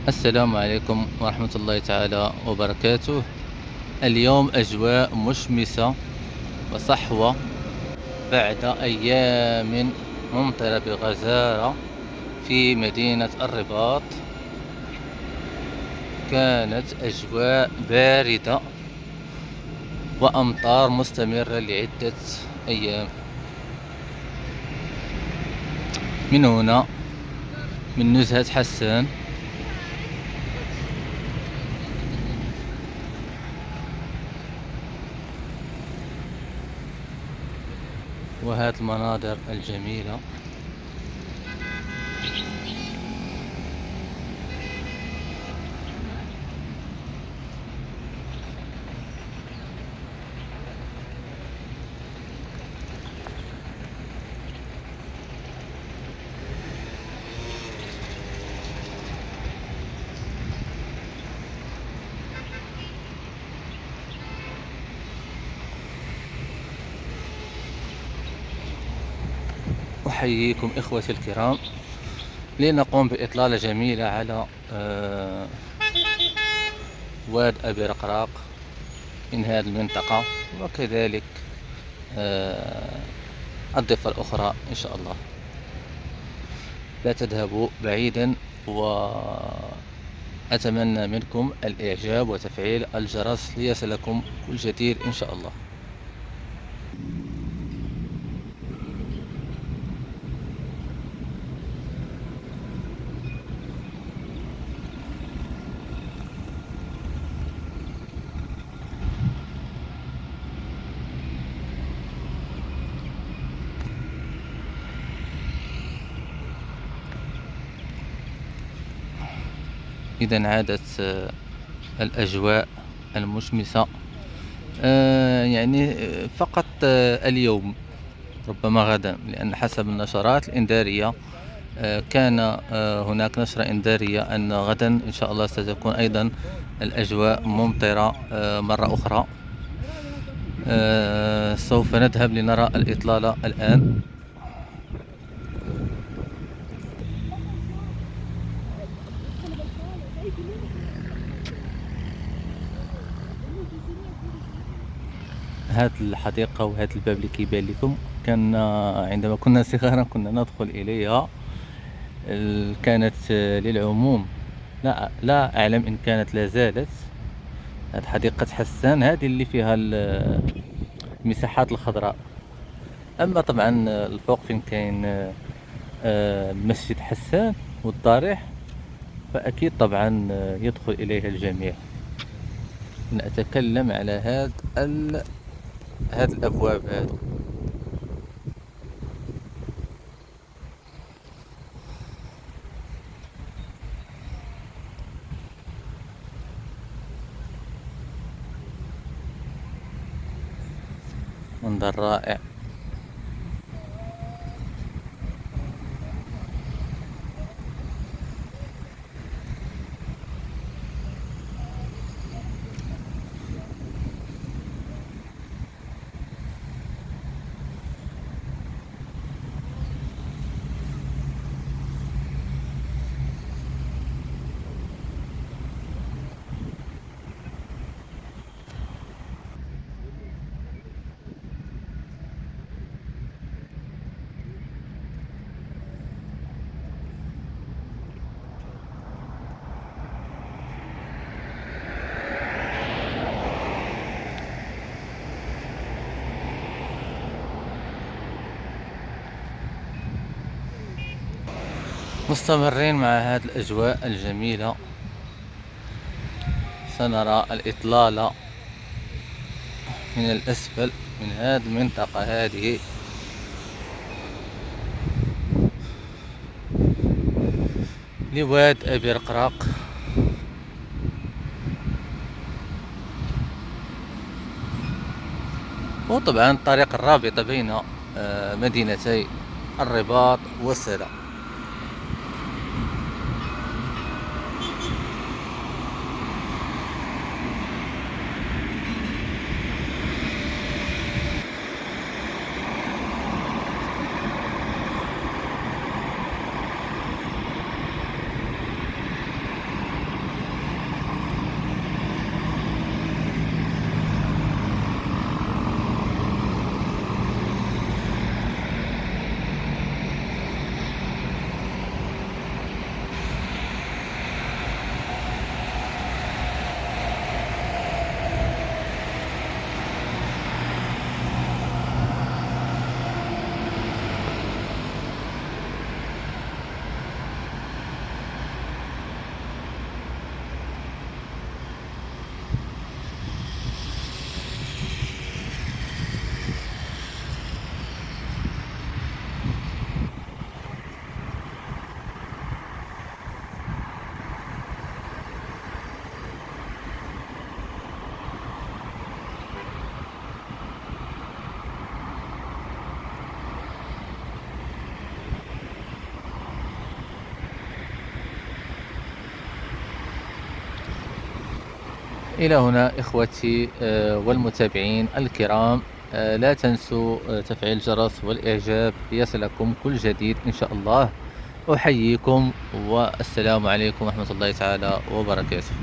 السلام عليكم ورحمة الله تعالى وبركاته. اليوم أجواء مشمسة وصحوة بعد أيام ممطرة بغزارة في مدينة الرباط. كانت أجواء باردة وأمطار مستمرة لعدة أيام. من هنا، من نزهة حسان، وهذه المناظر الجميلة. أحييكم إخوتي الكرام، لنقوم بإطلالة جميلة على واد أبي رقراق من هذه المنطقة، وكذلك آه، الضفة الأخرى إن شاء الله. لا تذهبوا بعيدا، وأتمنى منكم الإعجاب وتفعيل الجرس ليصلكم كل جديد إن شاء الله. إذا عادت الأجواء المشمسة، يعني فقط اليوم، ربما غدا، لأن حسب النشرات الإنذارية كان هناك نشرة إنذارية أن غدا إن شاء الله ستكون أيضا الأجواء ممطرة مرة أخرى. سوف نذهب لنرى الإطلالة الآن. هذه الحديقة وهذا الباب اللي كيبان لكم، كان عندما كنا صغارا كنا ندخل إليها. كانت للعموم، لا أعلم إن كانت لا زالت. هذه حديقة حسان، هذه اللي فيها المساحات الخضراء. أما طبعا الفوق فين كاين مسجد حسان والضريح، فأكيد طبعا يدخل إليها الجميع. نتكلم على هاد الأبواب هادو. منظر رائع. مستمرين مع هذه الأجواء الجميلة، سنرى الإطلالة من الأسفل من هذه المنطقة هذه. لواد أبي رقراق. وطبعا الطريق الرابطة بين مدينتي الرباط وسلا. إلى هنا إخوتي والمتابعين الكرام، لا تنسوا تفعيل الجرس والإعجاب ليصلكم كل جديد إن شاء الله. أحييكم والسلام عليكم ورحمة الله تعالى وبركاته.